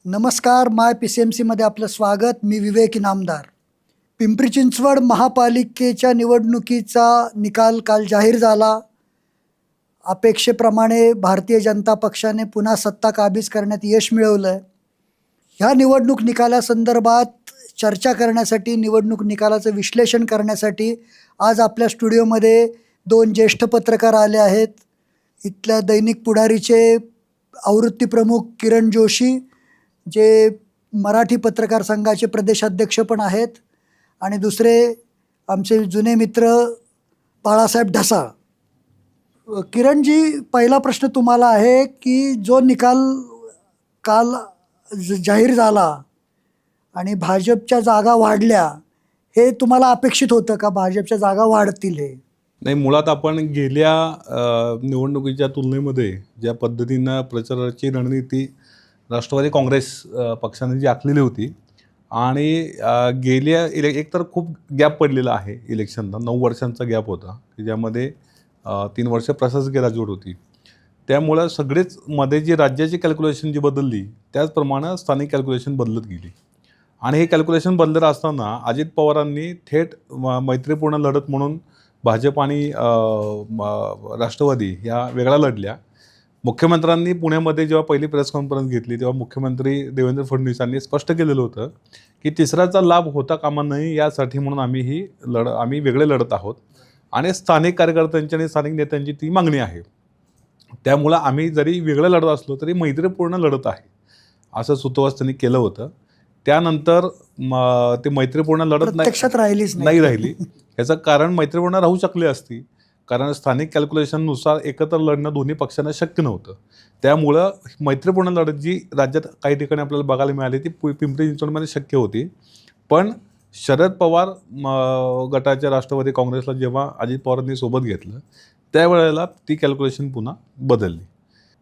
नमस्कार. माय PCMCमध्ये आपलं स्वागत. मी विवेक इनामदार. पिंपरी चिंचवड महापालिकेच्या निवडणुकीचा निकाल काल जाहीर झाला. अपेक्षेप्रमाणे भारतीय जनता पक्षाने पुन्हा सत्ता काबीज करण्यात यश मिळवलं आहे. ह्या निवडणूक निकालासंदर्भात चर्चा करण्यासाठी, निवडणूक निकालाचं विश्लेषण करण्यासाठी आज आपल्या स्टुडिओमध्ये दोन ज्येष्ठ पत्रकार आले आहेत. इथल्या दैनिक पुढारीचे आवृत्ती प्रमुख किरण जोशी, जे मराठी पत्रकार संघाचे प्रदेशाध्यक्ष पण आहेत, आणि दुसरे आमचे जुने मित्र बाळासाहेब ढसाळ. किरणजी, पहिला प्रश्न तुम्हाला आहे की जो निकाल काल जाहीर झाला आणि भाजपच्या जागा वाढल्या, हे तुम्हाला अपेक्षित होतं का भाजपच्या जागा वाढतील? हे नाही, मुळात आपण गेल्या निवडणुकीच्या तुलनेमध्ये ज्या पद्धतीनं प्रचाराची रणनीती राष्ट्रवादी काँग्रेस पक्षाने जी आखलेली होती आणि गेल्या एक तर खूप गॅप पडलेला आहे इलेक्शनला. 9 वर्षांचा गॅप होता की ज्यामध्ये 3 वर्ष प्रशासकीय राजवट होती. त्यामुळं सगळेच मध्ये जी राज्याची कॅल्क्युलेशन जी बदलली त्याचप्रमाणे स्थानिक कॅल्क्युलेशन बदलत गेली. आणि हे कॅल्क्युलेशन बदलत असताना अजित पवारांनी थेट मैत्रीपूर्ण लढत म्हणून भाजप आणि राष्ट्रवादी या वेगळ्या लढल्या. मुख्यमंत्र्यांनी पुण्यामध्ये जेव्हा पहिली प्रेस कॉन्फरन्स घेतली तेव्हा मुख्यमंत्री देवेंद्र फडणवीसांनी स्पष्ट केलेलं होतं की तिसऱ्याचा लाभ होता कामा नये, यासाठी म्हणून आम्ही वेगळे लढत आहोत आणि स्थानिक कार्यकर्त्यांची आणि स्थानिक नेत्यांची ती मागणी आहे. त्यामुळं आम्ही जरी वेगळं लढत असलो तरी मैत्रीपूर्ण लढत आहे असं सुतोवाच त्यांनी केलं होतं. त्यानंतर ते मैत्रीपूर्ण लढत प्रत्यक्षात नाही राहिली. याचं कारण मैत्रीपूर्ण राहू शकली असती, कारण स्थानिक कॅल्क्युलेशननुसार एकत्र लढणं दोन्ही पक्षांना शक्य नव्हतं. त्यामुळं मैत्रीपूर्ण लढत जी राज्यात काही ठिकाणी आपल्याला बघायला मिळाली ती पिंपरी चिंचवडमध्ये शक्य होती. पण शरद पवार गटाच्या राष्ट्रवादी काँग्रेसला जेव्हा अजित पवारांनी सोबत घेतलं त्यावेळेला ती कॅल्क्युलेशन पुन्हा बदलली.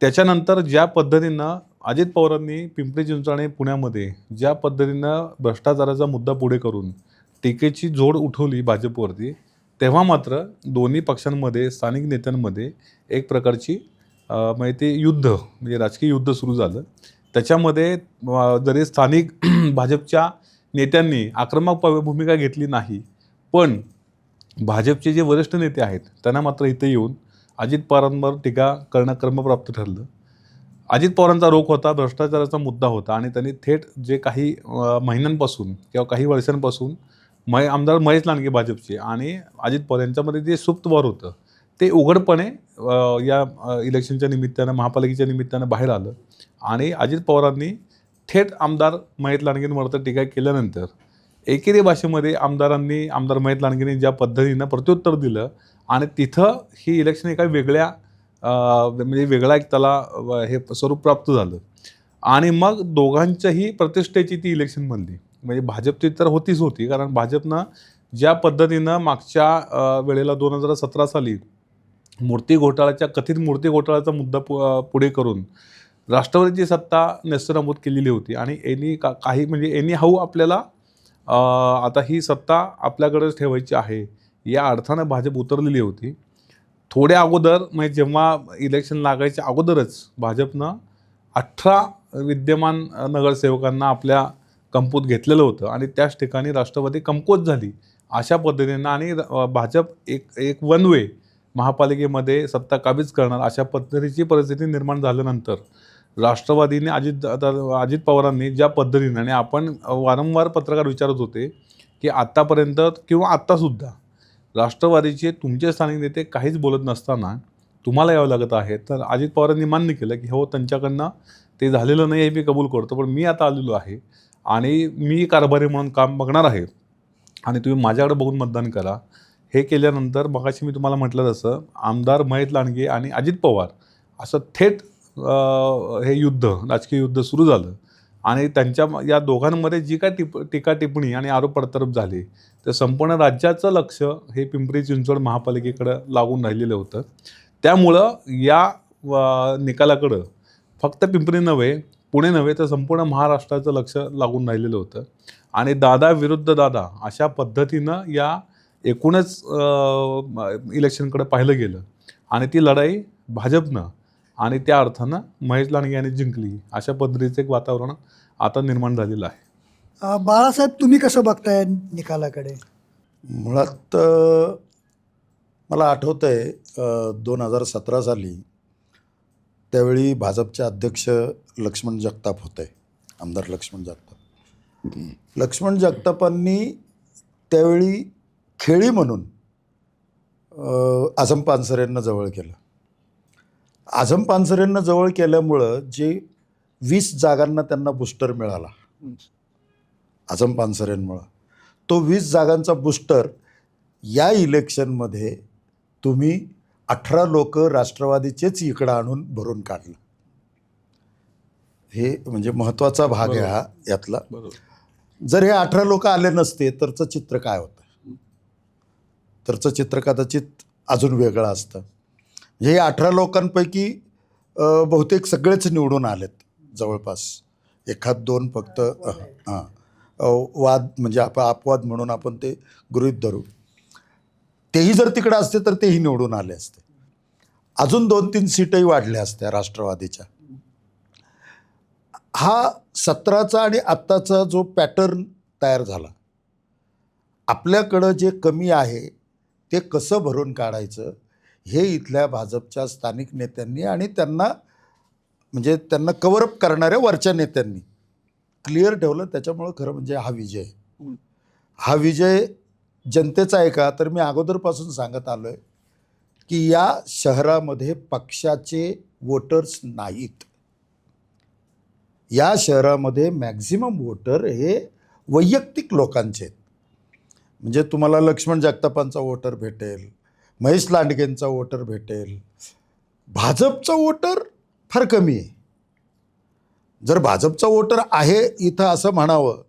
त्याच्यानंतर ज्या पद्धतीनं अजित पवारांनी पिंपरी चिंचवड आणि पुण्यामध्ये ज्या पद्धतीनं भ्रष्टाचाराचा मुद्दा पुढे करून टीकेची जोड उठवली भाजपवरती, तेव्हा मात्र दोन्ही पक्षांमध्ये, स्थानिक नेत्यांमध्ये एक प्रकारची माहिती युद्ध म्हणजे राजकीय युद्ध सुरू झालं. त्याच्यामध्ये जरी स्थानिक भाजपच्या नेत्यांनी आक्रमक भूमिका घेतली नाही, पण भाजपचे जे वरिष्ठ नेते आहेत त्यांना मात्र इथे येऊन अजित पवारांवर टीका करणं क्रमप्राप्त ठरलं. अजित पवारांचा रोख होता, भ्रष्टाचाराचा मुद्दा होता आणि त्यांनी थेट जे काही महिन्यांपासून किंवा काही वर्षांपासून आमदार महेश लांडगे भाजपचे आणि अजित पवार यांच्यामध्ये जे सुप्त वार होतं ते उघडपणे या इलेक्शनच्या निमित्तानं, महापालिकेच्या निमित्तानं बाहेर आलं. आणि अजित पवारांनी थेट आमदार महेश लांडगेंवर टीका केल्यानंतर एकेरी भाषेमध्ये आमदार महेश लांडगेंनी ज्या पद्धतीनं प्रत्युत्तर दिलं आणि तिथं ही इलेक्शन एका वेगळ्या म्हणजे वेगळा एक त्याला हे स्वरूप प्राप्त झालं. आणि मग दोघांच्याही प्रतिष्ठेची ती इलेक्शन बनली. म्हणजे भाजपची तर होती, कारण भाजपनं ज्या पद्धतीनं मागच्या वेळेला 2017 साली कथित मूर्ती घोटाळ्याचा मुद्दा पुढे करून राष्ट्रवादीची सत्ता नेस्तनाबूत केलेली होती आणि एनी हाऊ आपल्याला आता ही सत्ता आपल्याकडेच ठेवायची आहे या अर्थानं भाजप उतरलेली होती. थोड्या अगोदर म्हणजे जेव्हा इलेक्शन लागायच्या अगोदरच भाजपनं 18 विद्यमान नगरसेवकांना आपल्या कंपूत घेतलेलं होतं आणि त्याच ठिकाणी राष्ट्रवादी कमकुवत झाली अशा पद्धतीनं. आणि भाजप एक वन वे महापालिकेमध्ये सत्ता काबीज करणार अशा पद्धतीची परिस्थिती निर्माण झाल्यानंतर राष्ट्रवादीने अजित पवारांनी ज्या पद्धतीने, आणि आपण वारंवार पत्रकार विचारत होते की आत्तापर्यंत किंवा आत्तासुद्धा राष्ट्रवादीचे तुमचे स्थानिक नेते काहीच बोलत नसताना तुम्हाला यावं लागत आहे, तर अजित पवारांनी मान्य केलं की हो, त्यांच्याकडनं ते झालेलं नाही हे मी कबूल करतो, पण मी आता आलेलो आहे आणि मी कारभारी म्हणून काम बघणार आहे आणि तुम्ही माझ्याकडे बघून मतदान करा. हे केल्यानंतर मगाशी मी तुम्हाला म्हटलं तसं आमदार महेश लांडगे आणि अजित पवार असं थेट हे युद्ध, राजकीय युद्ध सुरू झालं. आणि त्यांच्या या दोघांमध्ये जी काय टीका टिप्पणी आणि आरोप प्रत्यारोप झाले तर संपूर्ण राज्याचं लक्ष हे पिंपरी चिंचवड महापालिकेकडं लागून राहिलेलं होतं. त्यामुळं या निकालाकडं फक्त पिंपरी नव्हे, पुणे नव्हे, तर संपूर्ण महाराष्ट्राचं लक्ष लागून राहिलेलं होतं. आणि दादा विरुद्ध दादा अशा पद्धतीनं या एकूणच इलेक्शनकडे पाहिलं गेलं आणि ती लढाई भाजपनं आणि त्या अर्थानं महेश लांडगे यांनी जिंकली, अशा पद्धतीचं एक वातावरण आता निर्माण झालेलं आहे. बाळासाहेब, तुम्ही कसं बघताय निकालाकडे? मुळात मला आठवतं आहे 2017 साली त्यावेळी भाजपचे अध्यक्ष लक्ष्मण जगताप होते, आमदार लक्ष्मण जगताप. लक्ष्मण जगतापांनी त्यावेळी खेळी म्हणून आझम पानसरेंना जवळ केलं. आझम पानसरेंना जवळ केल्यामुळं जे 20 जागांना त्यांना बूस्टर मिळाला आझम पानसरेंमुळं, तो 20 जागांचा बूस्टर या इलेक्शनमध्ये तुम्ही 18 लोक राष्ट्रवादीचेच इकडं आणून भरून काढलं. हे म्हणजे महत्त्वाचा भाग आहे हा यातला. जर हे 18 लोक आले नसते तरचं चित्र काय होतं? तरचं चित्र कदाचित अजून वेगळं असतं. म्हणजे हे 18 लोकांपैकी बहुतेक सगळेच निवडून आलेत जवळपास, एखाद दोन फक्त वाद म्हणजे अपवाद म्हणून आपण ते गृहीत धरू. तेही जर तिकडे असते तर तेही निवडून आले असते. अजून 2-3 सीटही वाढल्या असत्या राष्ट्रवादीच्या. हा 17चा आणि आत्ताचा जो पॅटर्न तयार झाला, आपल्याकडं जे कमी आहे ते कसं भरून काढायचं हे इथल्या भाजपच्या स्थानिक नेत्यांनी आणि त्यांना कव्हरअप करणाऱ्या वरच्या नेत्यांनी क्लिअर ठेवलं. त्याच्यामुळं खरं म्हणजे हा विजय जनतेचा आहे का? तर मी अगोदरपासून सांगत आलो आहे की या शहरामध्ये पक्षाचे वोटर्स नाहीत. या शहरामध्ये मॅक्झिमम वोटर हे वैयक्तिक लोकांचे आहेत. म्हणजे तुम्हाला लक्ष्मण जगतापांचा वोटर भेटेल, महेश लांडगेंचा वोटर भेटेल, भाजपचा वोटर फार कमी आहे. जर भाजपचा वोटर आहे इथं असं म्हणावं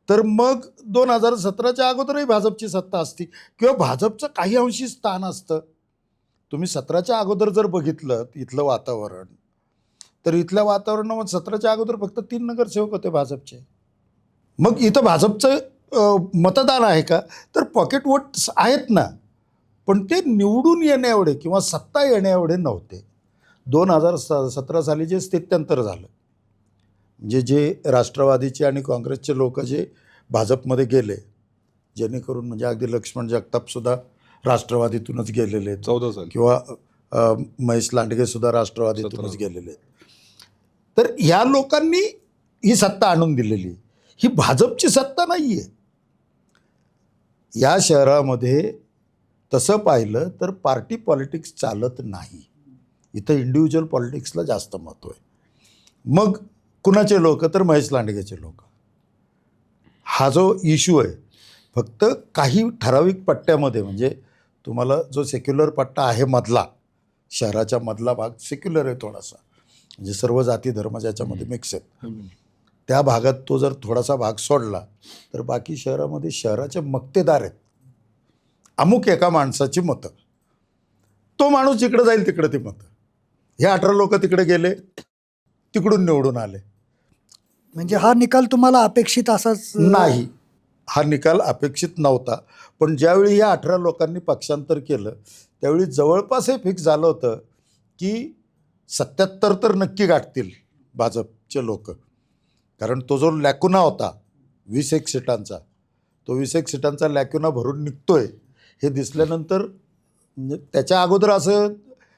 तर मग 2017च्या अगोदरही भाजपची सत्ता असती किंवा भाजपचं काही अंशी स्थान असतं. तुम्ही 17च्या अगोदर जर बघितलं इथलं वातावरण, तर इथल्या वातावरणामध्ये 17च्या अगोदर फक्त 3 नगरसेवक होते भाजपचे. मग इथं भाजपचं मतदान आहे का? तर पॉकेट वोट्स आहेत ना, पण ते निवडून येण्या एवढे किंवा सत्ता येण्या एवढे नव्हते. 2017 साली जे स्थित्यंतर झालं, म्हणजे जे राष्ट्रवादीचे आणि काँग्रेसचे लोक जे भाजपमध्ये गेले, जेणेकरून म्हणजे अगदी लक्ष्मण जगतापसुद्धा राष्ट्रवादीतूनच गेलेले आहेत 14 साली किंवा महेश लांडगेसुद्धा राष्ट्रवादीतूनच गेलेले आहेत. तर ह्या लोकांनी ही सत्ता आणून दिलेली, ही भाजपची सत्ता नाही आहे. या शहरामध्ये तसं पाहिलं तर पार्टी पॉलिटिक्स चालत नाही. इथं इंडिव्हिज्युअल पॉलिटिक्सला जास्त महत्त्व आहे. मग कुणाचे लोक? तर महेश लांडगेचे लोक. हा जो इश्यू आहे फक्त काही ठराविक पट्ट्यामध्ये, म्हणजे तुम्हाला जो सेक्युलर पट्टा आहे मधला, शहराच्या मधला भाग सेक्युलर आहे थोडासा, म्हणजे सर्व जाती धर्म ज्याच्यामध्ये मिक्स आहेत, त्या भागात तो जर थोडासा भाग सोडला तर बाकी शहरामध्ये शहराचे मक्तेदार आहेत, अमुक एका माणसाची मतं. तो माणूस जिकडे जाईल तिकडे ती मतं. हे 18 लोक तिकडे गेले, तिकडून निवडून आले. म्हणजे हा निकाल तुम्हाला अपेक्षित असाच? नाही, हा निकाल अपेक्षित नव्हता. पण ज्यावेळी या 18 लोकांनी पक्षांतर केलं त्यावेळी जवळपास हे फिक्स झालं होतं की 77 तर नक्की गाठतील भाजपचे लोक. कारण तो जो लॅकुना होता 21 सीटांचा, तो 21 सीटांचा लॅकुना भरून निघतोय हे दिसल्यानंतर, म्हणजे त्याच्या अगोदर असं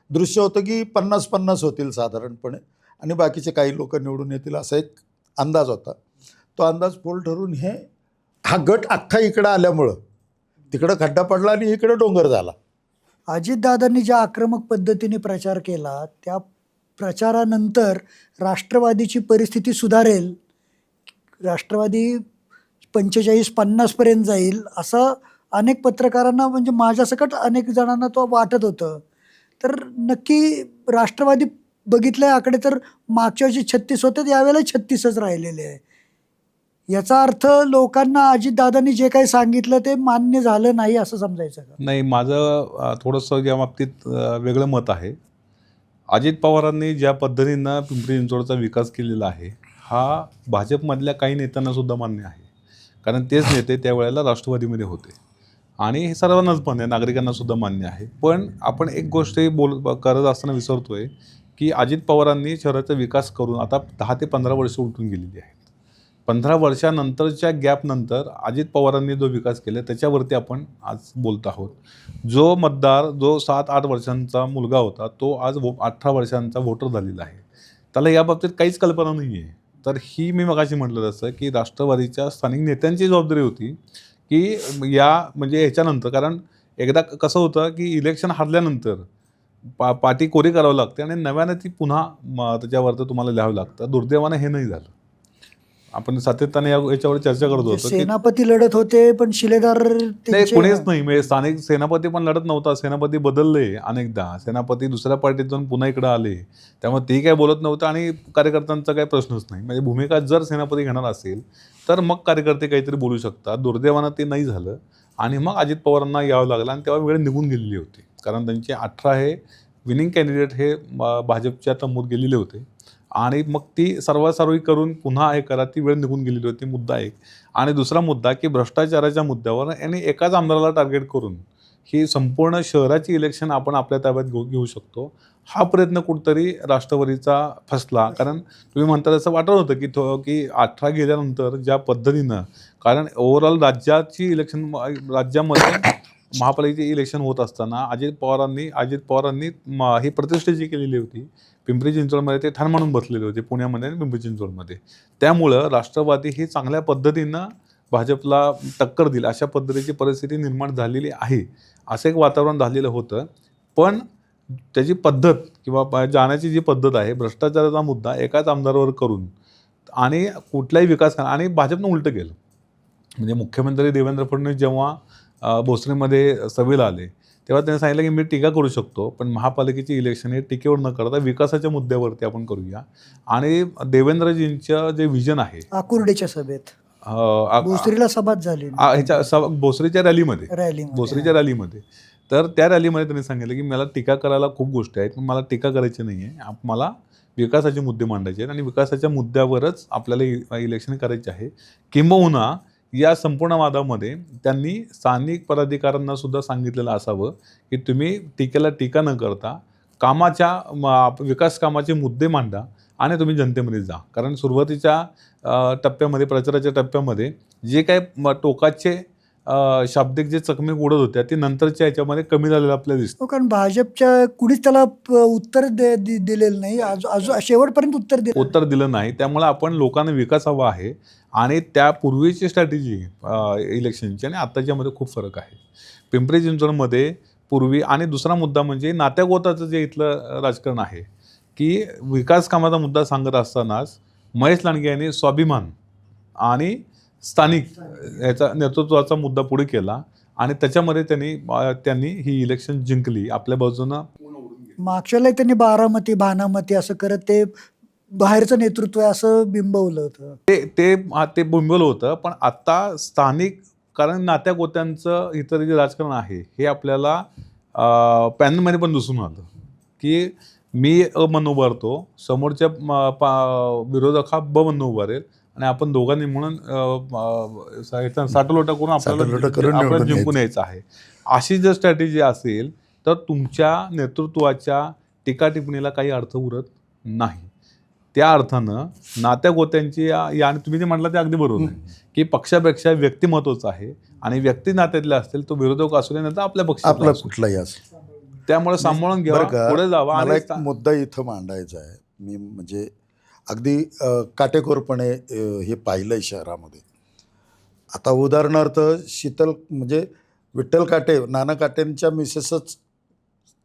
दृश्य होतं की 50-50 होतील साधारणपणे आणि बाकीचे काही लोक निवडून येतील असा एक अंदाज होता. तो अंदाज पोल ठरून हा गट अख्खा इकडं आल्यामुळं तिकडं खड्डा पडला आणि इकडं डोंगर झाला. अजितदादांनी ज्या आक्रमक पद्धतीने प्रचार केला त्या प्रचारानंतर राष्ट्रवादीची परिस्थिती सुधारेल, राष्ट्रवादी 45-50 पर्यंत जाईल असं अनेक पत्रकारांना, म्हणजे माझ्यासकट अनेक जणांना तो वाटत होतं. तर नक्की राष्ट्रवादी बघितलंय आकडे तर मागच्या वर्षी 36 होते, यावेळेला 36च राहिलेले आहे. याचा अर्थ लोकांना अजितदादांनी जे काही सांगितलं ते मान्य झालं नाही असं समजायचं का? नाही, माझं थोडंसं या बाबतीत वेगळं मत आहे. अजित पवारांनी ज्या पद्धतीनं पिंपरी चिंचवडचा विकास केलेला आहे हा भाजपमधल्या काही नेत्यांना सुद्धा मान्य आहे. कारण तेच नेते त्यावेळेला राष्ट्रवादीमध्ये होते आणि हे सर्वांनाच मान्य आहे, नागरिकांना सुद्धा मान्य आहे. पण आपण एक गोष्ट करत असताना विसरतोय की अजित पवारांनी शहराचा विकास करून आता 10 ते 15 वर्ष उलटून गेलेली आहेत. 15 वर्षानंतरच्या गॅपनंतर अजित पवारांनी जो विकास केला त्याच्यावरती आपण आज बोलत आहोत. जो मतदार जो 7-8 वर्षांचा मुलगा होता तो आज 18 वर्षांचा वोटर झालेला आहे. त्याला याबाबतीत काहीच कल्पना नाही आहे. तर ही मी मगाशी म्हटलं तसं की राष्ट्रवादीच्या स्थानिक नेत्यांची जबाबदारी होती की या म्हणजे ह्याच्यानंतर, कारण एकदा कसं होतं की इलेक्शन हारल्यानंतर पाटी कोरी करावं लागते आणि नव्यानं ती पुन्हा त्याच्यावरती तुम्हाला लिहावं लागतं. दुर्दैवानं हे नाही झालं. आपण सातत्याने याच्यावर चर्चा करत होतो की सेनापती लढत होते पण शिलेदार नाही, त्यांचे- कोणीच नाही. म्हणजे स्थानिक सेनापती पण लढत नव्हता. सेनापती बदलले अनेकदा. सेनापती दुसऱ्या पार्टीतून पुन्हा इकडे आले. त्यामुळे ते काही बोलत नव्हतं आणि कार्यकर्त्यांचा काही प्रश्नच नाही. म्हणजे भूमिका जर सेनापती घेणार असेल तर मग कार्यकर्ते काहीतरी बोलू शकतात. दुर्दैवानं ते नाही झालं आणि मग अजित पवारांना यावं लागलं आणि तेव्हा वेळ निघून गेलेली होती. कारण त्यांचे 18 हे विनिंग कॅन्डिडेट हे भाजपच्या तंबूत गेलेले होते आणि मग ती सर्वासर्वी करून पुन्हा हे करा, ती वेळ निघून गेलेली होती. मुद्दा एक. आणि दुसरा मुद्दा की भ्रष्टाचाराच्या मुद्द्यावर यांनी एकाच आमदाराला टार्गेट करून ही संपूर्ण शहराची इलेक्शन आपण आपल्या ताब्यात घेऊ शकतो. हा प्रयत्न कुठंतरी राष्ट्रवादीचा फसला. कारण तुम्ही म्हणता तसं वाटत होतं की 18 गेल्यानंतर ज्या पद्धतीनं, कारण ओव्हरऑल राज्याची इलेक्शन राज्यामध्ये महापालिकेची इलेक्शन होत असताना अजित पवारांनी ही प्रतिष्ठेची केलेली होती. पिंपरी चिंचवडमध्ये ते ठाण म्हणून बसलेले होते, पुण्यामध्ये आणि पिंपरी चिंचवडमध्ये. त्यामुळं राष्ट्रवादी ही चांगल्या पद्धतीनं भाजपला टक्कर देईल अशा पद्धतीची परिस्थिती निर्माण झालेली आहे. असं एक वातावरण झालेलं होतं. पण त्याची पद्धत किंवा जाण्याची जी पद्धत आहे, भ्रष्टाचाराचा मुद्दा एकाच आमदारावर करून आणि कुठलाही विकास आणि भाजपनं उलटं केलं. म्हणजे मुख्यमंत्री देवेंद्र फडणवीस जेव्हा भोसरीमध्ये सभेला आले तेव्हा त्यांनी सांगितलं की मी टीका करू शकतो, पण महापालिकेची इलेक्शन हे टीकेवर न करता विकासाच्या मुद्द्यावरती आपण करूया. आणि देवेंद्रजींचं जे विजन आहे आकुर्डीच्या सभेत भोसरीला सभा झाली भोसरीच्या रॅलीमध्ये तर त्या रॅलीमध्ये त्यांनी सांगितलं की मला टीका करायला खूप गोष्टी आहेत, पण मला टीका करायची नाही आहे. मला विकासाचे मुद्दे मांडायचे आहेत आणि विकासाच्या मुद्द्यावरच आपल्याला इलेक्शन करायचे आहे. किंबहुना या संपूर्ण वादामध्ये त्यांनी स्थानिक पदाधिकाऱ्यांना सुद्धा सांगितलेलं असावं की तुम्ही टीकेला टीका न करता विकास कामाचे मुद्दे मांडा आणि तुम्ही जनतेमध्ये जा. कारण सुरुवातीच्या टप्प्यामध्ये, प्रचाराच्या टप्प्यामध्ये जे काय टोकाचे शाब्दिक जे चकमक उडत होत्या ते नंतरच्या याच्यामध्ये कमी झालेलं आपल्याला दिसतं. कारण भाजपच्या कुणीच त्याला उत्तर दिलेलं नाही, शेवटपर्यंत उत्तर दिलं नाही. त्यामुळे आपण लोकांना विकास हवा आहे आणि त्यापूर्वीची स्ट्रॅटेजी इलेक्शनची आणि आत्ताच्यामध्ये खूप फरक आहे. पिंपरी चिंचवडमध्ये पूर्वी आणि दुसरा मुद्दा म्हणजे नात्यागोताचं जे इथलं राजकारण आहे की विकास कामाचा मुद्दा सांगत असतानाच महेश लांडगे यांनी स्वाभिमान आणि स्थानिक याचा नेतृत्वाचा मुद्दा पुढे केला आणि त्याच्यामध्ये त्यांनी ही इलेक्शन जिंकली आपल्या बाजूनं. मागच्याला त्यांनी बारामती भानामती असं करत ते बाहेरचं नेतृत्व आहे असं बिंबवलं होतं. ते बिंबवलं होतं. पण आता स्थानिक, कारण नात्या गोत्यांचं इतर जे राजकारण आहे हे आपल्याला पॅनलमध्ये पण दिसून आलं की मी अ म्हणून उभारतो, समोरच्या विरोधक हा ब म्हणून उभारेल आणि आपण दोघांनी म्हणून साठलोटा करून आपल्याला जिंकून यायचं आहे. अशी जर स्ट्रॅटेजी असेल तर तुमच्या नेतृत्वाच्या टीका टिप्पणीला काही अर्थ उरत नाही. त्या अर्थानं नात्या गोत्यांची आणि तुम्ही जे म्हटलं ते अगदी बरोबर आहे की पक्षापेक्षा व्यक्ती महत्त्वाचं आहे आणि व्यक्ती नात्यातले असतील तो विरोधक असू दे नाही तर आपल्या पक्षातला कुठलाही असो. त्यामुळे सांभाळून घ्या, पुढे जावा. मला एक मुद्दा इथं मांडायचा आहे. मी म्हणजे अगदी काटेकोरपणे हे पाहिलंय शहरामध्ये. आता उदाहरणार्थ शीतल म्हणजे विठ्ठल काटे, नाना काटेंच्या मिसेसच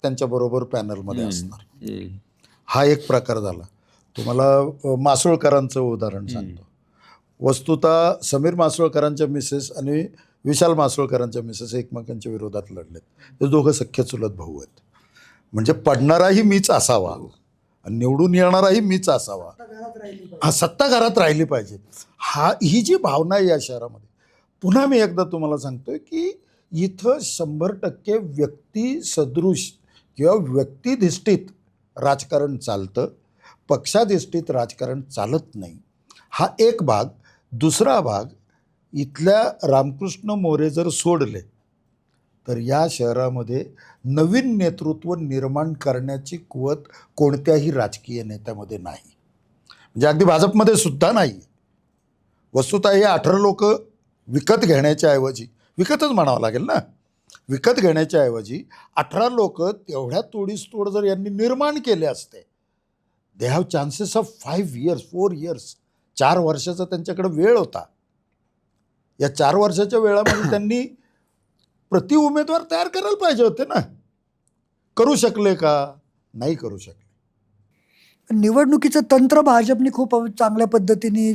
त्यांच्याबरोबर पॅनलमध्ये असणार. हा एक प्रकार झाला. तुम्हाला मासोळकरांचं उदाहरण सांगतो. वस्तुतः समीर मासोळकरांच्या मिसेस आणि विशाल मासोळकरांच्या मिसेस एकमेकांच्या विरोधात लढलेत. ते दोघं सख्खे चुलत भाऊ आहेत. म्हणजे पडणाराही मीच असावा आणि निवडून येणाराही मीच असावा, हा सत्ता घरात राहिली पाहिजे. ही जी भावना आहे या शहरामध्ये, पुन्हा मी एकदा तुम्हाला सांगतोय की इथं 100% व्यक्ती सदृश किंवा व्यक्तिधिष्ठित राजकारण चालतं, पक्षाधिष्ठित राजकारण चालत नाही. हा एक भाग. दुसरा भाग, इथल्या रामकृष्ण मोरे जर सोडले तर या शहरामध्ये नवीन नेतृत्व निर्माण करण्याची कुवत कोणत्याही राजकीय नेत्यामध्ये नाही. म्हणजे अगदी भाजपमध्ये सुद्धा नाही. वस्तुतः हे 18 लोक विकत घेण्याच्या ऐवजी, विकतच म्हणावं लागेल ना, विकत घेण्याच्या ऐवजी 18 लोक तेवढ्या तोडीसतोड जर यांनी निर्माण केले असते, they have chances of 5 years 4 years, 4 वर्षाचा त्यांच्याकडे वेळ होता. या 4 वर्षाच्या वेळामध्ये त्यांनी प्रति उमेदवार तयार करायला पाहिजे होते ना. करू शकले का? नाही करू शकले. निवडणुकीचं तंत्र भाजपने खूप चांगल्या पद्धतीने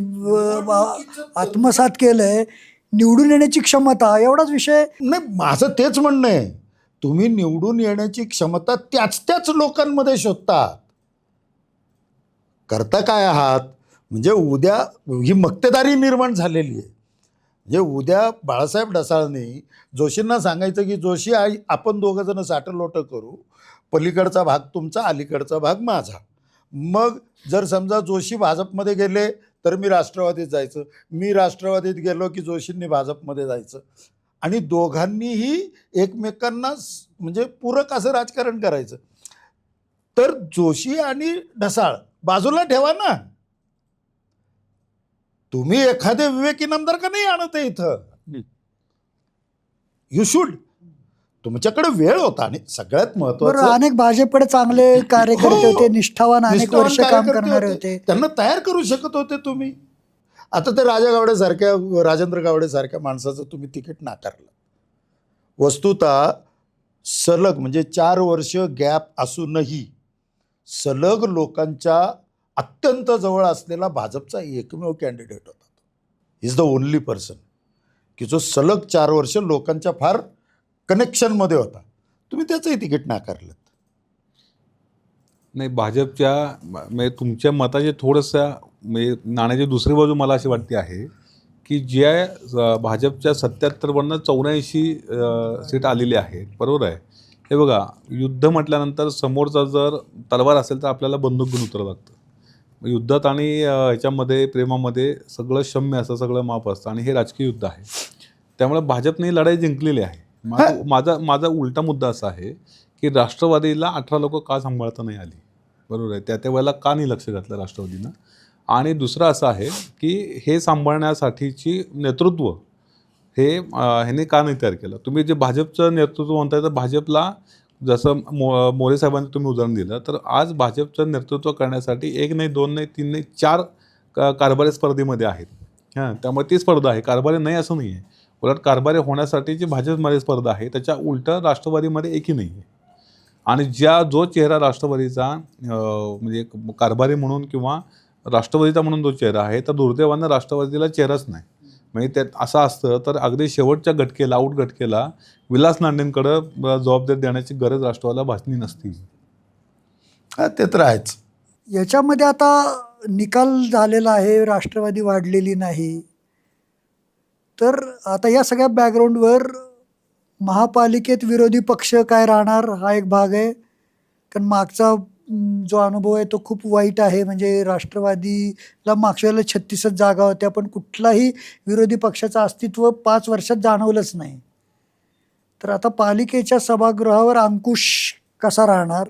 आत्मसात केलंय. निवडून येण्याची क्षमता, एवढाच विषय. नाही, माझं तेच म्हणणं आहे, तुम्ही निवडून येण्याची क्षमता त्याच लोकांमध्ये शोधतात. करता काय आहात? म्हणजे उद्या ही मक्तेदारी निर्माण झालेली आहे. म्हणजे उद्या बाळासाहेब ढसाळनी जोशींना सांगायचं की जोशी आपण दोघं जण साठलोटं करू, पलीकडचा भाग तुमचा, अलीकडचा भाग माझा. मग जर समजा जोशी भाजपमध्ये गेले तर मी राष्ट्रवादीत जायचं, मी राष्ट्रवादीत गेलो की जोशींनी भाजपमध्ये जायचं, आणि दोघांनीही एकमेकांना म्हणजे पूरक असं राजकारण करायचं. तर जोशी आणि ढसाळ बाजूला ठेवा ना. तुम्ही एखादे विवेकी नामदार का नाही आणत आहे इथं? You should. तुमच्याकडे वेळ होता, आणि सगळ्यात महत्वाचं, अनेक भाजपकडे चांगले कार्यकर्ते होते, निष्ठावान, अनेक वर्ष काम करणारे होते. त्यांना तयार करू शकत होते तुम्ही. आता ते राजेंद्र गावडे सारख्या माणसाचं तुम्ही तिकीट नाकारलं. वस्तुतः सलग म्हणजे 4 वर्ष गॅप असूनही सलग लोकांच्या अत्यंत जवळ असलेला भाजपचा एकमेव कॅन्डिडेट होता. इज द ओनली पर्सन की जो सलग 4 वर्ष लोकांच्या फार कनेक्शनमध्ये होता. तुम्ही त्याचंही तिकीट नाकारलं. नाही, भाजपच्या म्हणजे तुमच्या मताचे थोडंसं म्हणजे नाण्याची दुसरी बाजू मला अशी वाटते आहे की ज्या भाजपच्या 77वरनं 84 सीट आलेली आहेत, बरोबर आहे. हे बघा, युद्ध म्हटल्यानंतर समोरचा जर तलवार असेल तर आपल्याला बंदूक घेऊन उतरावं लागतं. युद्धात आणि ह्याच्यामध्ये प्रेमामध्ये सगळं क्षम्य असं सगळं माप असतं, आणि हे राजकीय युद्ध आहे. त्यामुळे भाजपने ही लढाई जिंकलेली आहे. माझा उलटा मुद्दा असा आहे की राष्ट्रवादीला 18 लोक का सांभाळता नाही आली, बरोबर आहे. त्या वेळेला का नाही लक्ष घातलं राष्ट्रवादीनं. आणि दुसरं असं आहे की हे सांभाळण्यासाठीची नेतृत्व ह्याने का नाही तयार केलं. तुम्ही जे भाजपचं नेतृत्व म्हणताय, तर भाजपला जसं मोरे साहेबांनी तुम्ही उदाहरण दिलं, तर आज भाजपचं नेतृत्व करण्यासाठी 1 नाही 2 नाही 3 नाही 4 कारभारी स्पर्धेमध्ये आहेत. त्यामुळे ती स्पर्धा आहे, कारभारी नाही असं नाही आहे. उलट कारभारी होण्यासाठीची भाजपमध्ये स्पर्धा आहे, त्याच्या उलटं राष्ट्रवादीमध्ये एकही नाही आहे. आणि जो चेहरा राष्ट्रवादीचा म्हणजे कारभारी म्हणून किंवा राष्ट्रवादीचा म्हणून जो चेहरा आहे, तर दुर्दैवानं राष्ट्रवादीला चेहराच नाही. म्हणजे त्यात असं असतं तर अगदी शेवटच्या घटकेला, आऊट घटकेला विलास लांडेंकडं जबाबदारी देण्याची गरज राष्ट्रवादीला भासली नसती. ते तर आहेच. याच्यामध्ये आता निकाल झालेला आहे, राष्ट्रवादी वाढलेली नाही. तर आता या सगळ्या बॅकग्राऊंडवर महापालिकेत विरोधी पक्ष काय राहणार हा एक भाग आहे. कारण मागचा जो अनुभव आहे तो खूप वाईट आहे. म्हणजे राष्ट्रवादीला मागच्या वेळेला 36च जागा होत्या, पण कुठलाही विरोधी पक्षाचं अस्तित्व 5 वर्षात जाणवलंच नाही. तर आता पालिकेच्या सभागृहावर अंकुश कसा राहणार?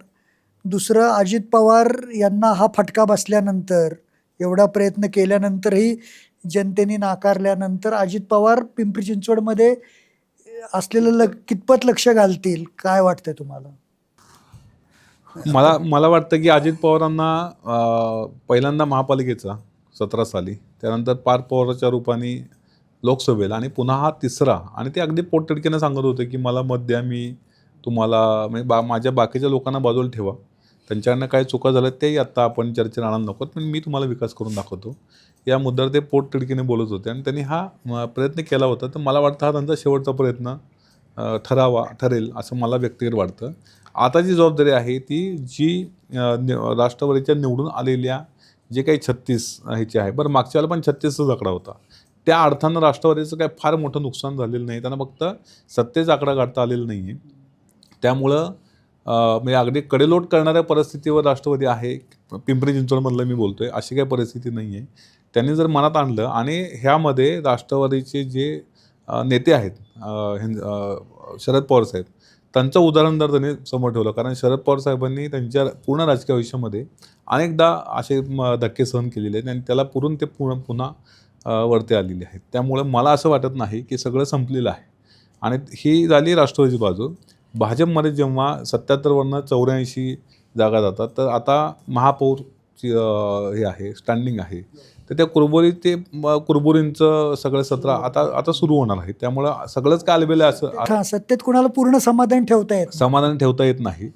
दुसरं, अजित पवार यांना हा फटका बसल्यानंतर, एवढा प्रयत्न केल्यानंतरही जनतेने नाकारल्यानंतर अजित पवार पिंपरी चिंचवडमध्ये असलेलं कितपत लक्ष घालतील, काय वाटतंय तुम्हाला? मला वाटतं की अजित पवारांना पहिल्यांदा महापालिकेचा 17 साली, त्यानंतर पार्थ पवाराच्या रूपाने लोकसभेला, आणि पुन्हा हा तिसरा. आणि ते अगदी पोटतिडकीनं सांगत होते की मला मत द्या, मी तुम्हाला म्हणजे माझ्या बाकीच्या लोकांना बाजूला ठेवा, त्यांच्याकडनं काय चुका झाल्या ते आत्ता आपण चर्चेला आणायला नको, पण मी तुम्हाला विकास करून दाखवतो, या मुद्द्यावर ते पोटतिडकीने बोलत होते. आणि त्यांनी हा प्रयत्न केला होता. तर मला वाटतं हा त्यांचा शेवटचा प्रयत्न ठरेल असं मला व्यक्तिगत वाटतं. आता जी जबाबदारी आहे ती जी राष्ट्रवादीच्या निवडून आलेल्या जे काही 36 ह्याचे आहे, बरं मागच्या वेळेला पण 36चा आकडा होता, त्या अर्थानं राष्ट्रवादीचं काही फार मोठं नुकसान झालेलं नाही. त्यांना फक्त सत्तेचा आकडा गाठता आलेला नाही आहे. त्यामुळं म्हणजे अगदी कडेलोट करणाऱ्या परिस्थितीवर राष्ट्रवादी आहे. पिंपरी चिंचवडमधलं मी बोलतो आहे, अशी काही परिस्थिती नाही आहे. त्यांनी जर मनात आणलं, आणि ह्यामध्ये राष्ट्रवादीचे जे नेते आहेत शरद पवार साहेब, त्यांचं उदाहरण जर त्यांनी समोर ठेवलं, कारण शरद पवार साहेबांनी त्यांच्या पूर्ण राजकीय आयुष्यामध्ये अनेकदा असे धक्के सहन केलेले आहेत आणि त्याला पुरून ते पुन्हा वरती आलेले आहेत. त्यामुळे मला असं वाटत नाही की सगळं संपलेलं आहे. आणि ही झाली राष्ट्रवादीची बाजू. भाजपमध्ये जेव्हा 77वरनं 84 जागा जातात, तर आता महापौरची हे आहे, स्टँडिंग आहे. तर त्या कुरबुरींचं सगळं सत्र आता सुरू होणार आहे. त्यामुळं सगळंच कालबेल आहे असं सत्तेत कुणाला पूर्ण समाधान ठेवता येत नाही. समाधान ठेवता येत नाही.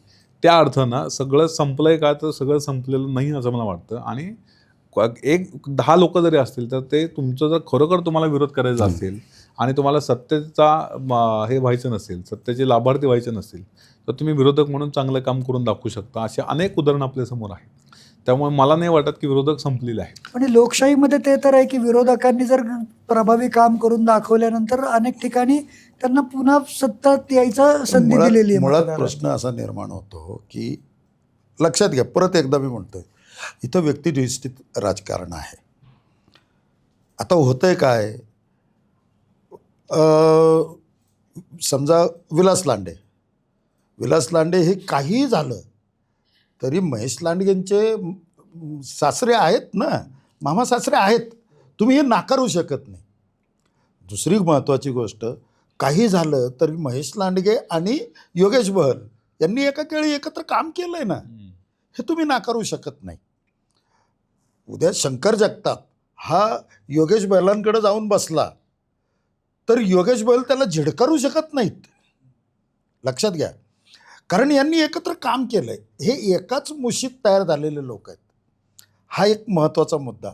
त्या अर्थानं सगळं संपलंय का, तर सगळं संपलेलं नाही असं मला वाटतं. आणि एक 10 लोक जरी असतील तर ते तुमचं जर खरोखर तुम्हाला विरोध करायचा असेल आणि तुम्हाला सत्तेचा हे व्हायचं नसेल, सत्तेचे लाभार्थी व्हायचे नसेल, तर तुम्ही विरोधक म्हणून चांगलं काम करून दाखवू शकता. असे अनेक उदाहरणं आपल्यासमोर आहेत. त्यामुळे मला नाही वाटत की विरोधक संपलेले आहेत. पण लोकशाहीमध्ये ते तर आहे की विरोधकांनी जर प्रभावी काम करून दाखवल्यानंतर अनेक ठिकाणी त्यांना पुन्हा सत्तेत यायचा संधी दिलेली आहे. मुळात प्रश्न असा निर्माण होतो की लक्षात घ्या, परत एकदा मी म्हणतोय, इथं व्यक्तिनिष्ठ राजकारण आहे. आता होतंय काय, समजा विलास लांडे हे काहीही झालं तरी महेश लांडगेंचे सासरे आहेत ना, मामा सासरे आहेत, तुम्ही हे नाकारू शकत नाही. दुसरी महत्त्वाची गोष्ट, काही झालं तरी महेश लांडगे आणि योगेश बहल यांनी एका केळी एकत्र काम केलंय ना, हे तुम्ही नाकारू शकत नाही. उद्या शंकर जगताप हा योगेश बहलांकडे जाऊन बसला तर योगेश बहल त्याला झिडकारू शकत नाहीत. लक्षात घ्या, कारण यांनी एकत्र काम केलंय. हे एकाच मुशीत तयार झालेले लोक आहेत. हा एक महत्त्वाचा मुद्दा.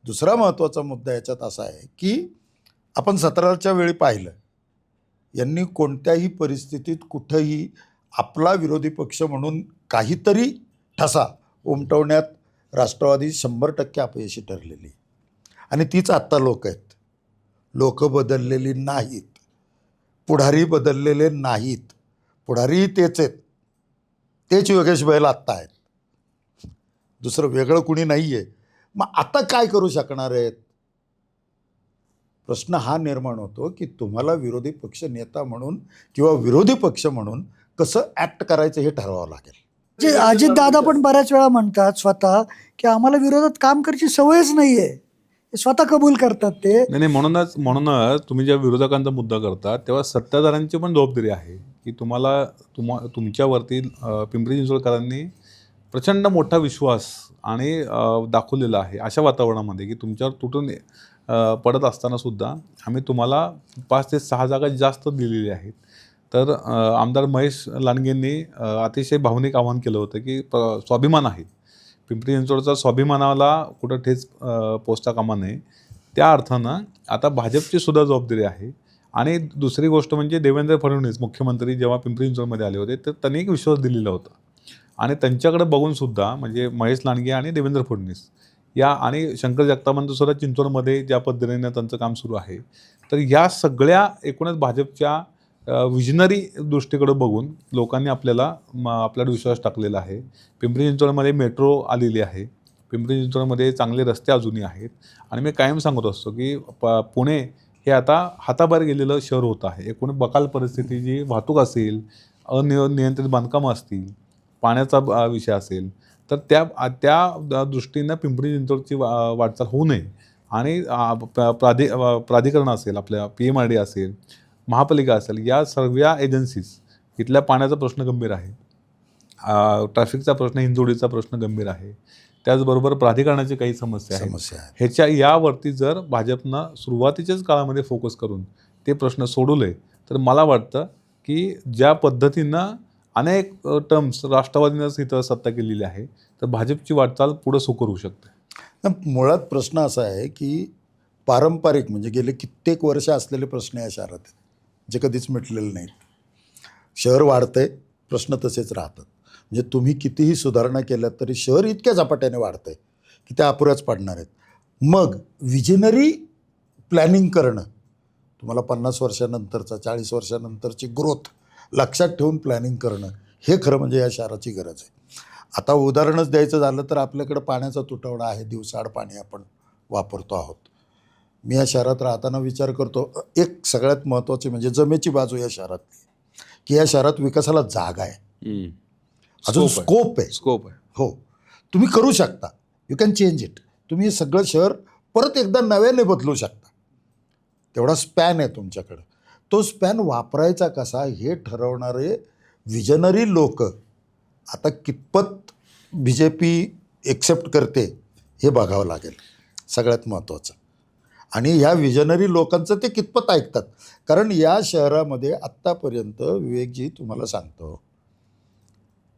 दुसरा महत्त्वाचा मुद्दा याच्यात असा आहे की आपण 17च्या वेळी पाहिलं, यांनी कोणत्याही परिस्थितीत कुठंही आपला विरोधी पक्ष म्हणून काहीतरी ठसा उमटवण्यात राष्ट्रवादी 100% अपयशी ठरलेली. आणि तीच आत्ता लोक आहेत. लोक बदललेली नाहीत, पुढारी बदललेले नाहीत, पुढारी तेच आहेत, तेच योगेश बहल आत्ता आहेत, दुसरं वेगळं कुणी नाही आहे. मग आता काय करू शकणार आहेत? प्रश्न हा निर्माण होतो की तुम्हाला विरोधी पक्ष नेता म्हणून किंवा विरोधी पक्ष म्हणून कसं ॲक्ट करायचं हे ठरवावं लागेल. अजितदादा पण बऱ्याच वेळा म्हणतात स्वतः की आम्हाला विरोधात काम करायची सवयच नाहीये, हे स्वतः कबूल करतात ते. नाही, म्हणूनच तुम्ही जेव्हा विरोधकांचा मुद्दा करता तेव्हा सत्ताधाऱ्यांची पण जबाबदारी आहे की तुमच्यावरती पिंपरी चिंचवडकरांनी प्रचंड मोठा विश्वास आणि दाखवलेला आहे अशा वातावरणामध्ये की तुमच्यावर तुटून पडत असताना सुद्धा आम्ही तुम्हाला 5 ते 6 जागा जास्त दिलेल्या आहेत. तर आमदार महेश लांडगेंनी अतिशय भावनिक आवाहन केलं होतं की स्वाभिमान आहे, पिंपरी चिंचवडचा स्वाभिमानाला कुठं ठेच पोचता कामा नये. त्या अर्थानं आता भाजपची सुद्धा जबाबदारी आहे. आणि दुसरी गोष्ट म्हणजे देवेंद्र फडणवीस मुख्यमंत्री जेव्हा पिंपरी चिंचवडमध्ये आले होते तर त्यांनी एक विश्वास दिलेला होता आणि त्यांच्याकडे बघून सुद्धा म्हणजे महेश लांडगे आणि देवेंद्र फडणवीस या आणि शंकर जगतापांचं सुद्धा चिंचवडमध्ये ज्या पद्धतीने त्यांचं काम सुरू आहे, तर या सगळ्या एकूणच भाजपच्या विजनरी दृष्टीकडे बघून लोकांनी आपल्याला विश्वास टाकलेला आहे. पिंपरी चिंचवडमध्ये मेट्रो आलेली आहे, पिंपरी चिंचवडमध्ये चांगले रस्ते अजूनही आहेत. आणि मी कायम सांगत असतो की पुणे हे आता हाताबाहेर गेलेलं शहर होत आहे. एकूण बकाल परिस्थिती, जी वाहतूक असेल, नियंत्रित बांधकामं असतील, पाण्याचा विषय असेल, तर त्या दृष्टीनं पिंपरी चिंचवडची वाटचाल होऊ नये. आणि प्राधिकरण असेल, आपल्या PMRD असेल, महापालिका असेल, या सर्व एजन्सीज, इथल्या पाण्याचा प्रश्न गंभीर आहे, ट्रॅफिकचा प्रश्न, हिंजवडीचा प्रश्न गंभीर आहे, त्याचबरोबर प्राधिकरणाची काही समस्या आहे. यावरती जर भाजपनं सुरुवातीच्याच काळामध्ये फोकस करून ते प्रश्न सोडवले तर मला वाटतं की ज्या पद्धतीनं अनेक टर्म्स राष्ट्रवादीनंच इथं सत्ता केलेली आहे, तर भाजपची वाटचाल पुढं सुकर होऊ शकते. मुळात प्रश्न असा आहे की पारंपरिक म्हणजे गेले कित्येक वर्ष असलेले प्रश्न या शहरात आहेत, जे कधीच मिटलेले नाहीत. शहर वाढतंय, प्रश्न तसेच राहतात. म्हणजे तुम्ही कितीही सुधारणा केल्यात तरी शहर इतक्या झपाट्याने वाढतंय की त्या अपुऱ्याच पडणार आहेत. मग विजनरी प्लॅनिंग करणं, तुम्हाला 50 वर्षानंतरचा 40 वर्षानंतरची ग्रोथ लक्षात ठेवून प्लॅनिंग करणं, हे खरं म्हणजे या शहराची गरज आहे. आता उदाहरणच द्यायचं झालं तर आपल्याकडं पाण्याचा तुटवडा आहे, दिवसाआड पाणी आपण वापरतो आहोत. मी या शहरात राहताना विचार करतो, एक सगळ्यात महत्त्वाची म्हणजे जमेची बाजू या शहरातली, की या शहरात विकासाला जागा आहे, अजून स्कोप आहे. स्कोप आहे. हो, तुम्ही करू शकता, यू कॅन चेंज इट. तुम्ही हे सगळं शहर परत एकदा नव्याने बदलू शकता. तेवढा स्पॅन आहे तुमच्याकडं. तो स्पॅन वापरायचा कसा हे ठरवणारे विजनरी लोक आता कितपत BJP एक्सेप्ट करते हे बघावं लागेल, सगळ्यात महत्त्वाचं. आणि ह्या विजनरी लोकांचं ते कितपत ऐकतात. कारण या शहरामध्ये आत्तापर्यंत, विवेकजी तुम्हाला सांगतो,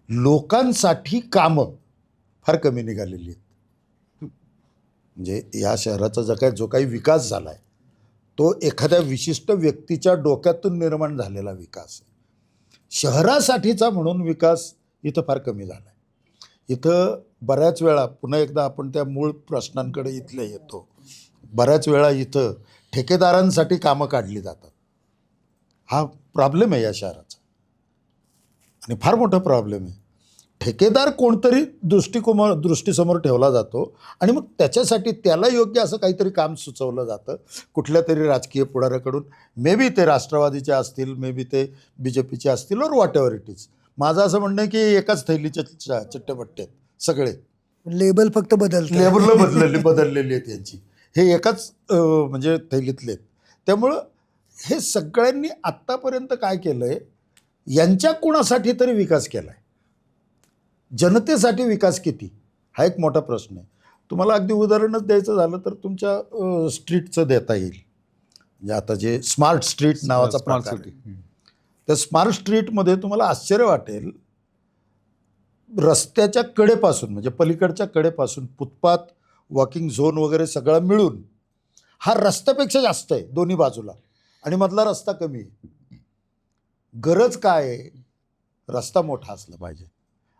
लोकांसाठी कामं फार कमी निघालेली आहेत. म्हणजे या शहराचा जो काही विकास झाला आहे तो एखाद्या विशिष्ट व्यक्तीच्या डोक्यातून निर्माण झालेला विकास आहे. शहरासाठीचा म्हणून विकास इथं फार कमी झाला आहे. इथं बऱ्याच वेळा पुन्हा एकदा आपण त्या मूळ प्रश्नांकडे इथले येतो. बऱ्याच वेळा इथं ठेकेदारांसाठी कामं काढली जातात. हा प्रॉब्लेम आहे या शहराचा आणि फार मोठा प्रॉब्लेम आहे. ठेकेदार कोणतरी दृष्टीसमोर ठेवला जातो आणि मग त्याच्यासाठी त्याला योग्य असं काहीतरी काम सुचवलं जातं कुठल्या तरी राजकीय पुढाऱ्याकडून. मे बी ते राष्ट्रवादीचे असतील, मे बी ते BJPचे असतील, और वॉट एव्हर इट इज. माझं असं म्हणणं आहे की एकाच थैलीचे चट्टेपट्टे आहेत सगळे. लेबल फक्त बदलतं. लेबल बदललेली आहेत यांची. हे एकाच म्हणजे थैलीतले आहेत. त्यामुळं हे सगळ्यांनी आत्तापर्यंत काय केलं आहे, यांच्या कोणासाठी तरी विकास केला आहे. जनतेसाठी विकास किती हा एक मोठा प्रश्न आहे. तुम्हाला अगदी उदाहरणच द्यायचं झालं तर तुमच्या स्ट्रीटचं देता येईल. म्हणजे आता जे स्मार्ट स्ट्रीट नावाचा प्रकार आहे, त्या स्मार्ट स्ट्रीटमध्ये तुम्हाला आश्चर्य वाटेल, रस्त्याच्या कडेपासून म्हणजे पलीकडच्या कडेपासून फुटपाथ, वॉकिंग झोन वगैरे सगळं मिळून हा रस्त्यापेक्षा जास्त आहे दोन्ही बाजूला आणि मधला रस्ता कमी आहे. गरज काय आहे, रस्ता मोठा असला पाहिजे.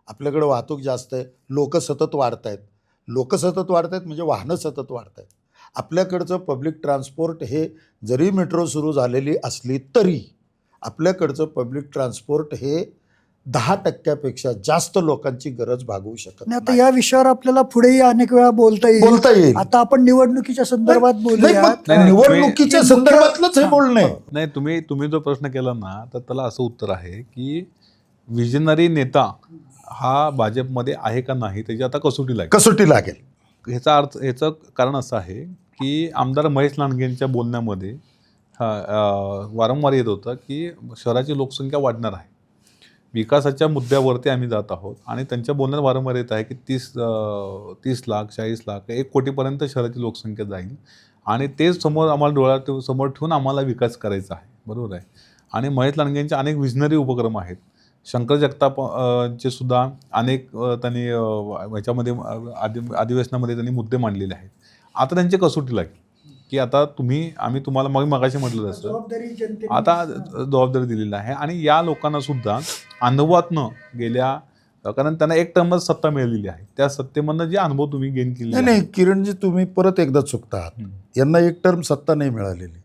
आपल्याकडे वाहतूक जास्त आहे, लोक सतत वाढत आहेत म्हणजे वाहनं सतत वाढत आहेत. आपल्याकडचं पब्लिक ट्रान्सपोर्ट हे जरी मेट्रो सुरू झालेली असली तरी आपल्याकडचं पब्लिक ट्रान्सपोर्ट हे 10% जास्त लोकांची गरज भागवू शकत नाही. आता या विषयावर आपल्याला पुढेही अनेक वेळा बोलता येईल. आता आपण निवडणुकीच्या संदर्भात बोलूया. निवडणुकीच्या संदर्भातलंच हे बोलणं आहे. नाही, तुम्ही जो प्रश्न केला ना, तर त्याला असं उत्तर आहे की विजनरी नेता हा भाजपमध्ये आहे का नाही त्याची आता कसोटी लागेल. ह्याचं कारण असं आहे की आमदार महेश लांडगेंच्या बोलण्यामध्ये वारंवार येत होतं की शहराची लोकसंख्या वाढणार आहे, विकासाच्या मुद्द्यावरती आम्ही जात आहोत. आणि त्यांच्या बोलण्यात वारंवार येत आहे की 30 लाख 40 लाख 1 कोटीपर्यंत शहराची लोकसंख्या जाईल आणि ते समोर आम्हाला डोळ्यासमोर ठेवून आम्हाला विकास करायचा आहे. बरोबर आहे. आणि महेश लांडगेंचे अनेक विजनरी उपक्रम आहेत. शंकर जगताप चे सुद्धा अनेक त्यांनी ह्याच्यामध्ये अधिवेशनामध्ये त्यांनी मुद्दे मांडलेले आहेत. आता त्यांची कसोटी लागेल की आता आम्ही तुम्हाला मगाशी म्हटलं तसं आता जबाबदारी दिलेली आहे. आणि या लोकांना सुद्धा अनुभवातनं गेल्या, कारण त्यांना एक टर्मच सत्ता मिळालेली आहे, त्या सत्तेमधनं जे अनुभव तुम्ही गेन केले. नाही किरणजी, तुम्ही परत एकदा चुकता आहात. यांना एक टर्म सत्ता नाही मिळालेली,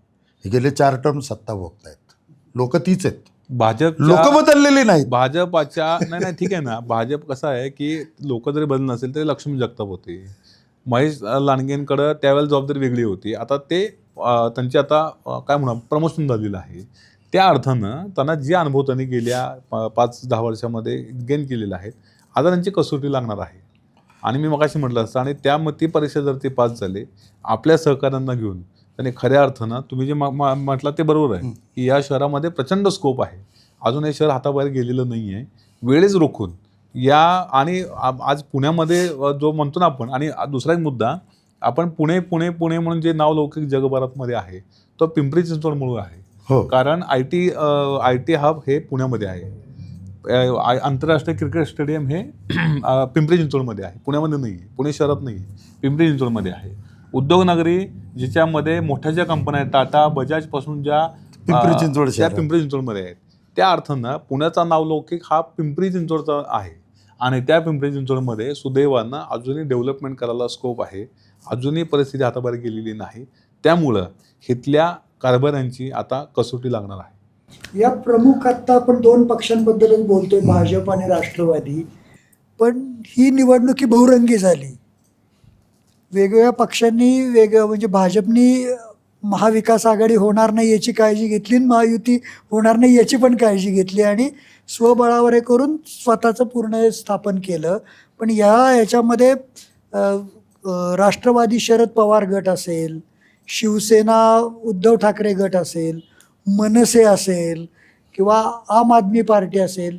हे गेले 4 टर्म सत्ता भोगतायत. लोक तीच आहेत, भाजप लोक बदललेली नाहीत. भाजपाच्या नाही ठीक आहे ना. भाजप कसं आहे की लोक जरी बदल नसेल तरी लक्ष्मण जगताप होते, महेश लांडगेंकडं त्यावेळेला जबाबदारी वेगळी होती. आता ते त्यांची आता काय म्हणा प्रमोशन झालेलं आहे. त्या अर्थानं त्यांना जे अनुभव त्यांनी गेल्या 5-10 वर्षामध्ये गेन केलेले आहेत, आता त्यांची कसोटी लागणार आहे. आणि मी मगाशी म्हटलं असतं, आणि ती परीक्षा जर ते पास झाले आपल्या सहकाऱ्यांना घेऊन, त्यांनी खऱ्या अर्थानं तुम्ही जे म्हटलं ते बरोबर आहे की या शहरामध्ये प्रचंड स्कोप आहे. अजून हे शहर हाताबाहेर गेलेलं नाही आहे. वेळेच रोखून या, आणि आज पुण्यामध्ये जो म्हणतो ना आपण, आणि दुसरा एक मुद्दा, आपण पुणे म्हणून जे नाव लौकिक जगभरामध्ये आहे तो पिंपरी चिंचवडमुळे आहे. कारण आय टी हब हे पुण्यामध्ये आहे. आंतरराष्ट्रीय क्रिकेट स्टेडियम हे पिंपरी चिंचवडमध्ये आहे, पुण्यामध्ये नाही आहे, पुणे शहरात नाही आहे, पिंपरी चिंचवडमध्ये आहे. उद्योगनगरी जिच्यामध्ये मोठ्या ज्या कंपन्या आहेत, टाटा बजाजपासून ज्या पिंपरी चिंचवडमध्ये आहेत, त्या अर्थानं पुण्याचा नावलौकिक हा पिंपरी चिंचवडचा आहे. आणि त्या पिंपरी चिंचवडमध्ये सुदैवानं अजूनही डेव्हलपमेंट करायला स्कोप आहे, अजूनही परिस्थिती हाताबाहेर गेलेली नाही. त्यामुळं इथल्या कारभाऱ्यांची आता कसोटी लागणार आहे. या प्रमुख आता आपण 2 पक्षांबद्दलच बोलतोय, भाजप आणि राष्ट्रवादी. पण ही निवडणुकी बहुरंगी झाली. वेगवेगळ्या पक्षांनी म्हणजे भाजपनी महाविकास आघाडी होणार नाही याची काळजी घेतली आणि महायुती होणार नाही याची पण काळजी घेतली आणि स्वबळावर हे करून स्वतःचं पूर्ण हे स्थापन केलं. पण याच्यामध्ये राष्ट्रवादी शरद पवार गट असेल, शिवसेना उद्धव ठाकरे गट असेल, मनसे असेल किंवा आम आदमी पार्टी असेल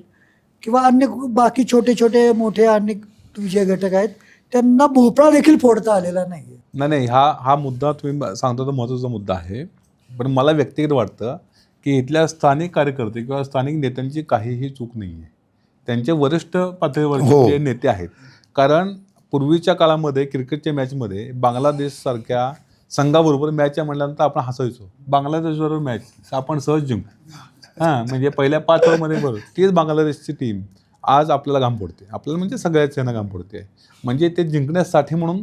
किंवा अन्य बाकी छोटे छोटे मोठे अनेक जे घटक आहेत त्यांना भोपळा देखील फोडता आलेला नाही. नाही, हा मुद्दा तुम्ही सांगतो तो महत्त्वाचा मुद्दा आहे. पण मला व्यक्तिगत वाटतं की इथल्या स्थानिक कार्यकर्ते किंवा स्थानिक नेत्यांची काहीही चूक नाही आहे. त्यांचे वरिष्ठ पातळीवरचे जे नेते आहेत. कारण पूर्वीच्या काळामध्ये क्रिकेटच्या मॅचमध्ये बांगलादेशसारख्या संघाबरोबर मॅच म्हटल्यानंतर आपण हसायचो. बांगलादेशबरोबर मॅच आपण सहज जिंकू. म्हणजे पहिल्या 5 ओव्हरमध्ये बरोबर तीच बांगलादेशची टीम आज आपल्याला घाम फोडते. आपल्याला म्हणजे सगळ्याच यांना घाम फोडते. म्हणजे ते जिंकण्यासाठी म्हणून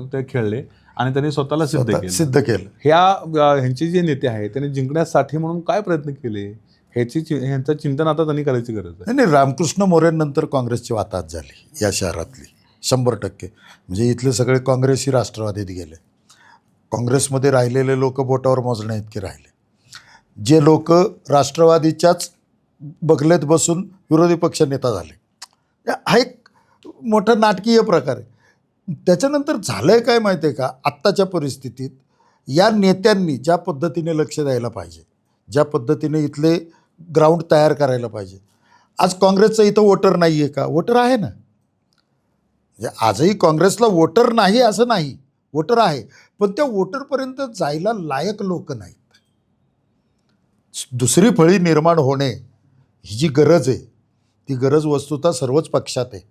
ते खेळले आणि त्यांनी स्वतःला सिद्ध केलं. ह्यांचे जे नेते आहेत त्यांनी जिंकण्यासाठी म्हणून काय प्रयत्न केले ह्यांचं चिंतन आता त्यांनी करायची गरज आहे. नाही, रामकृष्ण मोरेंनंतर काँग्रेसची वाताहत झाली या शहरातली 100%. म्हणजे इथले सगळे काँग्रेसी राष्ट्रवादीत गेले. काँग्रेसमध्ये राहिलेले लोक बोटावर मोजण्या इतके राहिले. जे लोक राष्ट्रवादीच्याच बगलेत बसून विरोधी पक्ष नेता झाले. हा एक मोठा नाटकीय प्रकार आहे. त्याच्यानंतर झालं आहे काय माहिती आहे का, आत्ताच्या परिस्थितीत या नेत्यांनी ज्या पद्धतीने लक्ष द्यायला पाहिजे, ज्या पद्धतीने इथले ग्राउंड तयार करायला पाहिजे. आज काँग्रेसचं इथं वोटर नाही आहे का? वोटर आहे ना. म्हणजे आजही काँग्रेसला वोटर नाही असं नाही, वोटर आहे. पण त्या वोटरपर्यंत जायला लायक लोक नाहीत. दुसरी फळी निर्माण होणे ही जी गरज आहे ती गरज वस्तुतः सर्वच पक्षात आहे.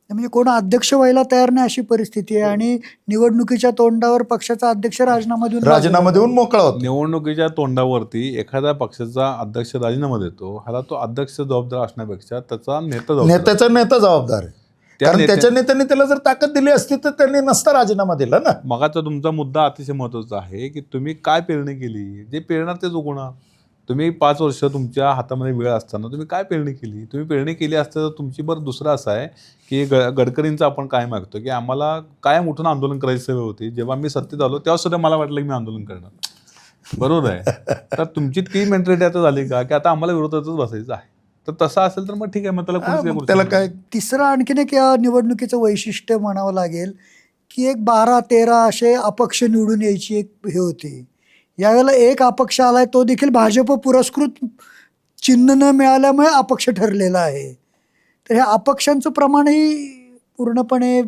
म्हणजे कोण अध्यक्ष व्हायला तयार नाही अशी परिस्थिती आहे आणि निवडणुकीच्या तोंडावर पक्षाचा अध्यक्ष राजीनामा देऊन मोकळा होतो. निवडणुकीच्या तोंडावरती एखाद्या पक्षाचा अध्यक्ष राजीनामा देतो, ह्याला तो अध्यक्ष जबाबदार असण्यापेक्षा त्याचा नेत्याचा नेता जबाबदार आहे. कारण त्याच्या नेत्यांनी त्याला जर ताकद दिली असती तर त्यांनी नसता राजीनामा दिला ना. मगाचा तुमचा मुद्दा अतिशय महत्त्वाचा आहे की तुम्ही काय पेरणी केली, जे पेरणार तेच उगवणार. तुम्ही 5 वर्ष तुमच्या हातामध्ये वेळ असताना तुम्ही काय पेरणी केली. तुम्ही पेरणी केली असते तर तुमची बरं दुसरं असं आहे की गडकरींचं आपण काय मागतो की आम्हाला कायम उठून आंदोलन करायची सवय होती. जेव्हा मी सत्तेत आलो तेव्हा सुद्धा मला वाटलं की मी आंदोलन करणार. बरोबर आहे. तर तुमची ती मेंटॅलिटी आता झाली का की आता आम्हाला विरोधातच बसायचं आहे. तर तसं असेल तर मग ठीक आहे, मग त्याला काय. तिसरं आणखीन एक या निवडणुकीचं वैशिष्ट्य म्हणावं लागेल की एक 12-13 असे अपक्ष निवडून यायची एक हे होती. यावेळेला एक अपक्ष आलाय, तो देखील भाजप पुरस्कृत चिन्ह न मिळाल्यामुळे अपक्ष ठरलेला आहे. तर ह्या अपक्षांचं प्रमाणही पूर्णपणे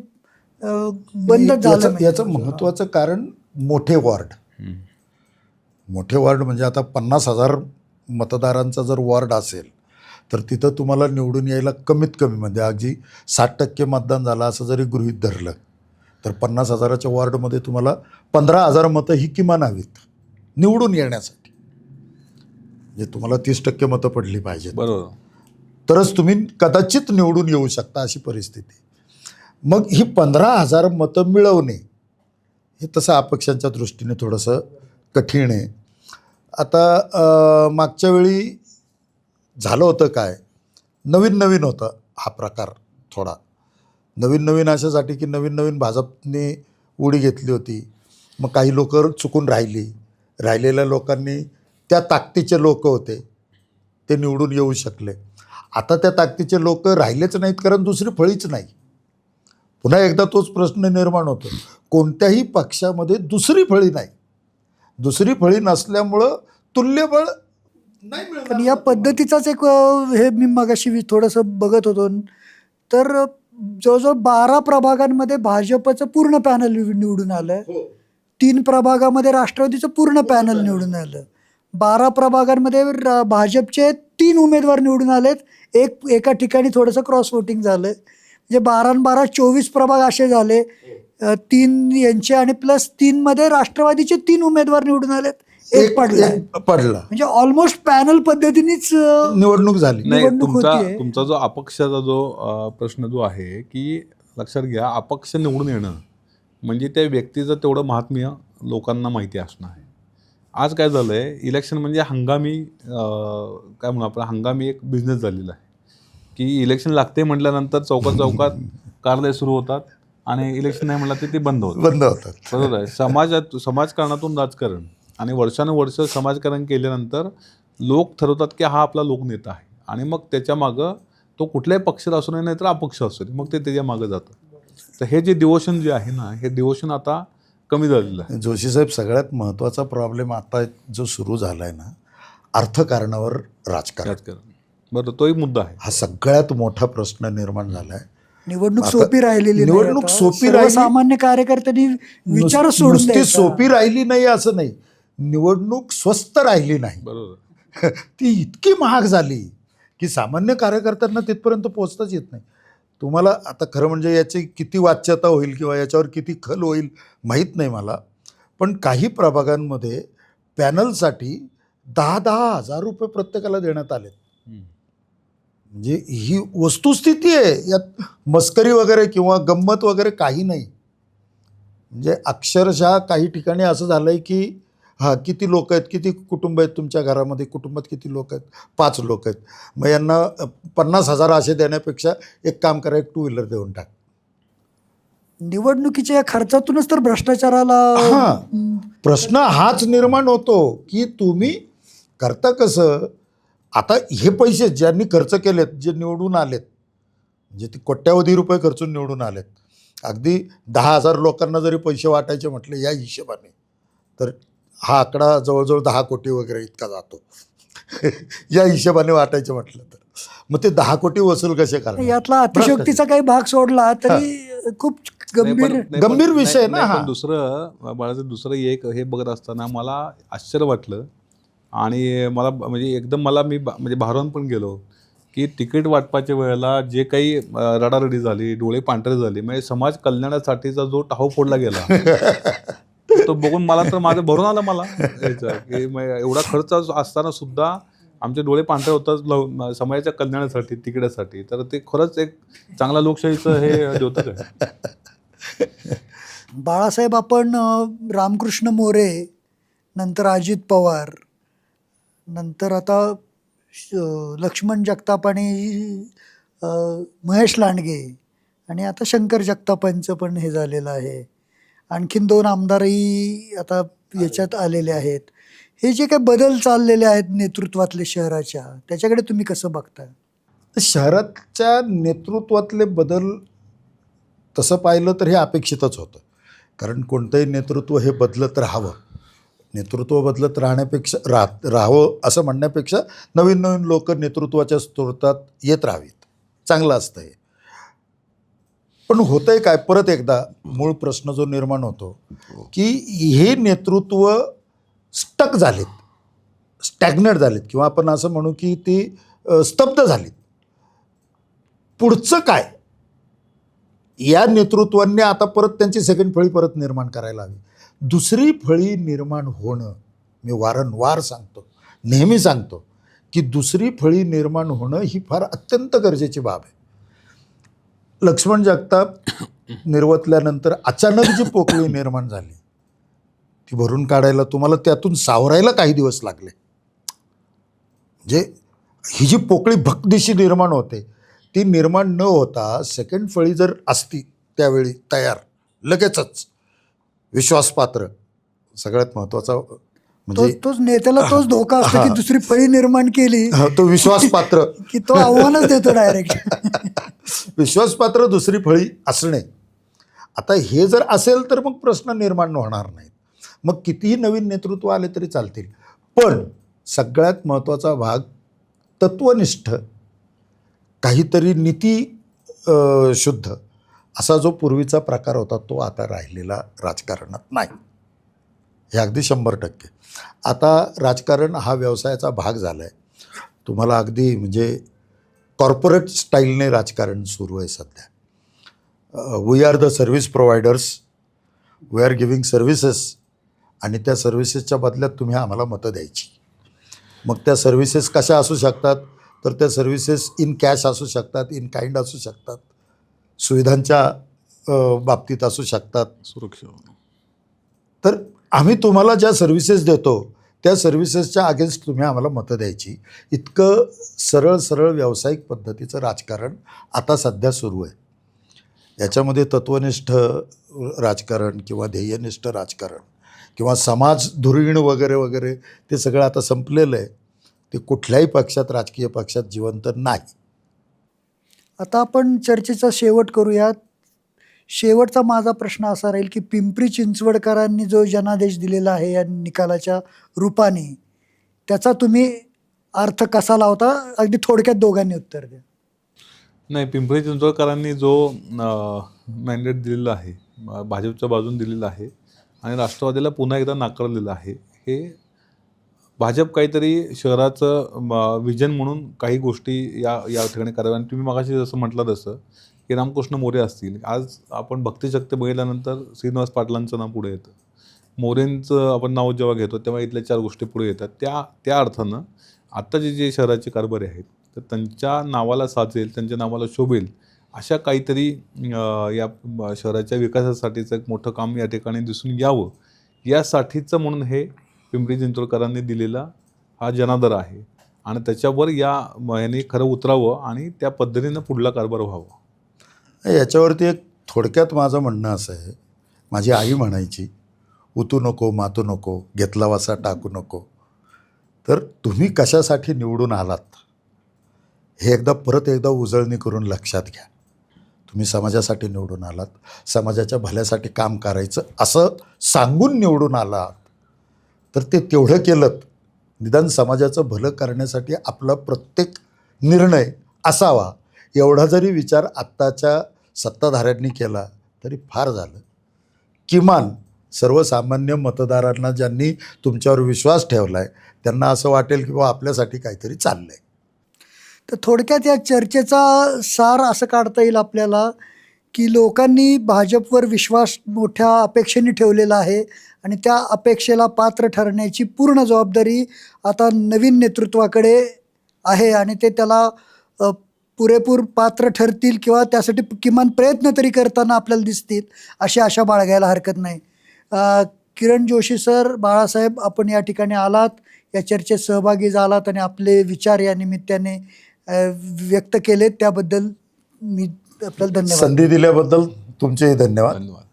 बंद झालं. याचं महत्त्वाचं कारण मोठे वॉर्ड. मोठे वॉर्ड म्हणजे आता 50,000 मतदारांचा जर वॉर्ड असेल तर तिथं तुम्हाला निवडून यायला कमीत कमी म्हणजे अगदी 60% मतदान झालं असं जरी गृहीत धरलं तर 50,000च्या वॉर्डमध्ये तुम्हाला 15,000 मतं ही किमान हवीत निवडून येण्यासाठी. म्हणजे तुम्हाला 30% मतं पडली पाहिजे, बरोबर, तरच तुम्ही कदाचित निवडून येऊ शकता अशी परिस्थिती. मग ही 15,000 मतं मिळवणे हे तसं अपक्षांच्या दृष्टीने थोडंसं कठीण आहे. आता मागच्या वेळी झालं होतं काय, नवीन होतं हा प्रकार. थोडा नवीन अशासाठी की नवीन भाजपने उडी घेतली होती. मग काही लोक चुकून राहिलेल्या लोकांनी त्या ताकदीचे लोक होते ते निवडून येऊ शकले. आता त्या ताकदीचे लोक राहिलेच नाहीत कारण दुसरी फळीच नाही. पुन्हा एकदा तोच प्रश्न निर्माण होतो, कोणत्याही पक्षामध्ये दुसरी फळी नाही. दुसरी फळी नसल्यामुळं तुल्यबळ नाही मिळणार. पण या पद्धतीचाच एक हे मी मगाशी थोडंसं बघत होतो तर जवळजवळ 12 प्रभागांमध्ये भाजपचं पूर्ण पॅनल निवडून आलं. 3 प्रभागामध्ये राष्ट्रवादीचं पूर्ण पॅनल निवडून आलं. 12 प्रभागांमध्ये भाजपचे 3 उमेदवार निवडून आलेत. एका ठिकाणी थोडंसं क्रॉस वोटिंग झालं. म्हणजे 12-12 24 प्रभाग असे झाले. 3 यांचे आणि +3 मध्ये राष्ट्रवादीचे 3 उमेदवार निवडून आलेत. एक पडला. म्हणजे ऑलमोस्ट पॅनल पद्धतीनेच निवडणूक झाली. नाही, तुमचा जो अपक्षाचा जो प्रश्न जो आहे की लक्षात घ्या, अपक्ष निवडून येणं म्हणजे त्या व्यक्तीचं तेवढं महात्म्य लोकांना माहिती असणं आहे. आज काय झालं आहे, इलेक्शन म्हणजे हंगामी काय म्हणू आपण, हंगामी एक बिझनेस झालेला आहे की इलेक्शन लागते म्हटल्यानंतर चौकात कार्यालय सुरू होतात आणि इलेक्शन नाही म्हणलं तर ते बंद होतं. बंद होतात. बरोबर आहे. समाजकारणातून राजकारण आणि वर्षानुवर्ष समाजकारण केल्यानंतर लोक ठरवतात की हा आपला लोकनेता आहे आणि मग त्याच्या मागं तो कुठल्याही पक्षात असू नये नाही तर अपक्ष असू नये मग ते त्याच्या मागं जातं. तर हे जे डिवोशन जे आहे ना हे डिवोशन आता कमी झालेलं आहे. जोशी साहेब, सगळ्यात महत्त्वाचा प्रॉब्लेम आता जो सुरू झाला आहे ना, अर्थकारणावर राजकारण, बरं तोही मुद्दा आहे. हा सगळ्यात मोठा प्रश्न निर्माण झाला आहे. निवडणूक आता सोपी राहिलेली नाही निवडणूक आता. सोपी राहिली- सर्वसामान्य कार्यकर्त्यांनी विचार सोडून नुसती द्यायचा. सोपी राहिली नाही असं नाही, निवडणूक स्वस्त राहिली नाही. बरोबर. ती इतकी महाग झाली की सामान्य कार्यकर्त्यांना तिथपर्यंत पोहोचताच येत नाही. तुम्हाला आता खरं म्हणजे याची किती वाच्यता होईल किंवा याच्यावर किती खल होईल माहीत नाही मला, पण काही प्रभागांमध्ये पॅनलसाठी 10,000 हजार रुपये प्रत्येकाला देण्यात आले. म्हणजे ही वस्तुस्थिती आहे, यात मस्करी वगैरे किंवा गंमत वगैरे काही नाही. म्हणजे अक्षरशः काही ठिकाणी असं झालं आहे की हां, किती लोक आहेत, किती कुटुंब आहेत तुमच्या घरामध्ये, कुटुंबात किती लोक आहेत, 5 लोक आहेत, मग यांना 50,000 असे देण्यापेक्षा एक काम करा, एक 2 व्हीलर देऊन टाक. निवडणुकीच्या या खर्चातूनच तर भ्रष्टाचाराला हां, प्रश्न हाच निर्माण होतो की तुम्ही करता कसं. आता हे पैसे ज्यांनी खर्च केलेत, जे निवडून आलेत, म्हणजे ते कोट्यावधी रुपये खर्चून निवडून आलेत, अगदी 10,000 लोकांना जरी पैसे वाटायचे म्हटले या हिशोबाने, तर हा आकडा जवळजवळ 10 कोटी वगैरे इतका जातो. या हिशोबाने वाटायचं म्हटलं तर मग ते 10 कोटी वसूल कसे करणार. यातला अतिशयोक्तीचा काही भाग सोडला तरी खूप गंभीर विषय आहे ना हा. पण दुसरं बाळाचं दुसरं एक हे बघत असताना मला आश्चर्य वाटलं आणि मला म्हणजे एकदम मला मी म्हणजे भारावून पण गेलो की तिकीट वाटपाच्या वेळेला जे काही रडारडी झाली, डोळे पांढरे झाले, म्हणजे समाज कल्याणासाठीचा जो टाहो फोडला गेला तो बघून मला तर माझं भरून आलं मला की एवढा खर्च असताना सुद्धा आमचे डोळे पांढरे होतात समाजाच्या कल्याणासाठी, तिकिटासाठी. तर ते खरंच एक चांगला लोकशाहीचं हे द्योतक आहे. बाळासाहेब, आपण रामकृष्ण मोरे, नंतर अजित पवार, नंतर आता लक्ष्मण जगताप आणि महेश लांडगे आणि आता शंकर जगतापांचं पण हे झालेलं आहे. आणखीन 2 आमदारही आता याच्यात आलेले आहेत. हे जे काही बदल चाललेले आहेत नेतृत्वातले शहराच्या, त्याच्याकडे तुम्ही कसं बघताय? शहराच्या नेतृत्वातले बदल तसं पाहिलं तर हे अपेक्षितच होतं, कारण कोणतंही नेतृत्व हे बदलत राहावं. नेतृत्व बदलत राहण्यापेक्षा राहावं असं म्हणण्यापेक्षा नवीन नवीन लोक नेतृत्वाच्या स्रोतात येत राहावीत, चांगलं असतं हे. पण होतंय काय, परत एकदा मूळ प्रश्न जो निर्माण होतो की हे नेतृत्व स्टक झालेत, स्टॅग्नेट झालेत, किंवा आपण असं म्हणू की ती स्तब्ध झालीत. पुढचं काय, या नेतृत्वांनी आता परत त्यांची सेकंड फळी परत निर्माण करायला हवी. दुसरी फळी निर्माण होणं, मी वारंवार सांगतो, नेहमी सांगतो की दुसरी फळी निर्माण होणं ही फार अत्यंत गरजेची बाब आहे. लक्ष्मण जगताप निर्वतल्यानंतर अचानक जी पोकळी निर्माण झाली ती भरून काढायला तुम्हाला त्यातून सावरायला काही दिवस लागले. म्हणजे ही जी पोकळी भक्दिशी निर्माण होते ती निर्माण न होता सेकंड फळी जर असती त्यावेळी तयार लगेचच, विश्वासपात्र, सगळ्यात महत्त्वाचा म्हणजे तोच नेत्याला तोच धोका असतो की दुसरी फळी निर्माण केली तो विश्वासपात्र की तो आव्हानच देतो डायरेक्ट. विश्वासपात्र दुसरी फळी असणे. आता हे जर असेल तर मग प्रश्न निर्माण होणार नाहीत, मग कितीही नवीन नेतृत्व आले तरी चालतील. पण सगळ्यात महत्त्वाचा भाग तत्वनिष्ठ, काहीतरी नीती शुद्ध असा जो पूर्वीचा प्रकार होता तो आता राहिलेला राजकारणात नाही, हे अगदी 100%. आता राजकारण हा व्यवसायाचा भाग झाला आहे. तुम्हाला अगदी म्हणजे कॉर्पोरेट स्टाईलने राजकारण सुरू आहे सध्या. We are the service providers, we are giving services, आणि त्या सर्व्हिसेसच्या बदल्यात तुम्ही आम्हाला मतं द्यायची. मग त्या सर्व्हिसेस कशा असू शकतात, तर त्या सर्व्हिसेस इन कॅश असू शकतात, इन काइंड असू शकतात, सुविधांच्या बाबतीत असू शकतात, सुरक्षा. तर आम्ही तुम्हाला ज्या सर्व्हिसेस देतो त्या सर्व्हिसेसच्या अगेन्स्ट तुम्ही आम्हाला मतं द्यायची. इतकं सरळ सरळ व्यावसायिक पद्धतीचं राजकारण आता सध्या सुरू आहे. याच्यामध्ये तत्वनिष्ठ राजकारण किंवा ध्येयनिष्ठ राजकारण किंवा समाज धुरीण वगैरे वगैरे ते सगळं आता संपलेलं आहे. ते कुठल्याही पक्षात, राजकीय पक्षात जिवंत नाही. आता आपण चर्चेचा शेवट करूयात. शेवटचा माझा प्रश्न असा राहील की पिंपरी चिंचवडकरांनी जो जनादेश दिलेला आहे या निकालाच्या रूपाने, त्याचा तुम्ही अर्थ कसा लावता? अगदी थोडक्यात दोघांनी उत्तर द्या. नाही, पिंपरी चिंचवडकरांनी जो मॅन्डेट दिलेला आहे, भाजपच्या बाजून दिलेला आहे आणि राष्ट्रवादीला पुन्हा एकदा नाकारलेलं आहे. हे भाजप काहीतरी शहराचं विजन म्हणून काही गोष्टी या ठिकाणी कराव्या. आणि तुम्ही मगाशी जसं म्हटलं तसं की रामकृष्ण मोरे असतील, आज आपण भक्तिशक्ती बघितल्यानंतर श्रीनिवास पाटलांचं नाव पुढे येतं. मोरेंचं आपण नाव जेव्हा घेतो तेव्हा इथल्या 4 गोष्टी पुढे येतात. त्या अर्थानं आत्ताचे जे शहराचे कारभारी आहेत तर त्यांच्या नावाला साजेल, त्यांच्या नावाला शोभेल अशा काहीतरी या शहराच्या विकासासाठीचं एक मोठं काम या ठिकाणी दिसून यावं, यासाठीचं म्हणून हे पिंपरी चिंचवडकरांनी दिलेला हा जनादर आहे. आणि त्याच्यावर यांनी खरं उतरावं आणि त्या पद्धतीनं पुढला कारभार व्हावा. याच्यावरती एक थोडक्यात माझं म्हणणं असं आहे, माझी आई म्हणायची, उतू नको मातू नको, घेतला वासा टाकू नको. तर तुम्ही कशासाठी निवडून आलात हे परत एकदा उजळणी करून लक्षात घ्या. तुम्ही समाजासाठी निवडून आलात, समाजाच्या भल्यासाठी काम करायचं असं सांगून निवडून आलात, तर ते तेवढं केलं. निदान समाजाचं भलं करण्यासाठी आपला प्रत्येक निर्णय असावा, एवढा जरी विचार आत्ताच्या सत्ताधाऱ्यांनी केला तरी फार झालं. किमान सर्वसामान्य मतदारांना ज्यांनी तुमच्यावर विश्वास ठेवला आहे त्यांना असं वाटेल की बाबा आपल्यासाठी काहीतरी चाललं आहे. तर थोडक्यात या चर्चेचा सार असं काढता येईल आपल्याला की लोकांनी भाजपवर विश्वास मोठ्या अपेक्षेने ठेवलेला आहे आणि त्या अपेक्षेला पात्र ठरण्याची पूर्ण जबाबदारी आता नवीन नेतृत्वाकडे आहे आणि ते त्याला पुरेपूर पात्र ठरतील किंवा त्यासाठी किमान प्रयत्न तरी करताना आपल्याला दिसतील, अशी आशा बाळगायला हरकत नाही. किरण जोशी सर, बाळासाहेब, आपण या ठिकाणी आलात, या चर्चेत सहभागी झालात आणि आपले विचार या निमित्ताने व्यक्त केलेत, त्याबद्दल मी आपल्याला धन्यवाद. संधी दिल्याबद्दल तुमचेही धन्यवाद. धन्यवाद.